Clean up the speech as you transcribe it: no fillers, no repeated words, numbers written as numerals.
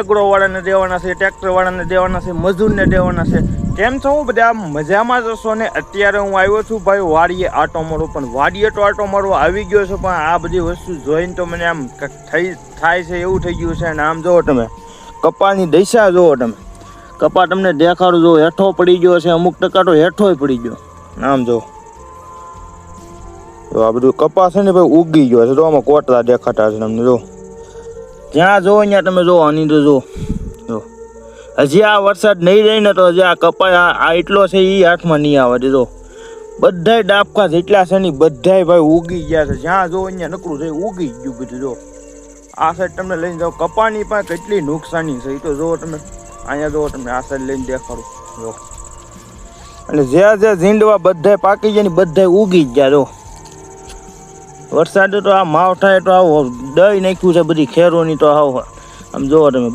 Agro વાળાને દેવાના છે, ટ્રેક્ટર વાળાને દેવાના છે, મજૂરને દેવાના છે. કેમ છો બધા મજામાં જશો ને? અત્યારે હું આવ્યો છું ભાઈ વાડીએ આટો મારો, પણ વાડીએ તો આટો મારવો આવી ગયો છે, પણ આ બધી વસ્તુ જોઈને તો મને આમ થાય છે એવું થઈ ગયું છે. અને આમ જુઓ તમે કપાની દશા જુઓ તમે, કપા તમને દેખાડું જો હેઠો પડી ગયો છે, અમુક ટકા તો હેઠોય પડી ગયો. આમ જો આ બધું કપા છે ને ભાઈ ઉગી ગયો છે. તો આમાં કોટરા દેખાતા છે તમને, જો જ્યાં જો અહીંયા તમે જો આની તો જો હજી આ વરસાદ નહીં રહે ને તો હજી આ કપાય આ એટલો છે એ હાથમાં નહીં આવે. જો બધાય ડાબકા જેટલા છે ને બધાય ભાઈ ઉગી ગયા છે. જ્યાં જો અહીંયા નકરું છે ઉગી ગયું બધું. જો આ સાઈડ તમને લઈને જાઓ, કપાની પણ કેટલી નુકસાની છે એ તો જો તમે અહીંયા જો તમે આ સાઈડ લઈને દેખાડું જો. અને જે ઝીંડવા બધાય પાકી ગયા ને બધાય ઉગી ગયા. જો વરસાદ તો આ માવ થાય તો આવો દઈ નાખ્યું છે બધી ખેરોની તો આવો આમ જોવો તમે.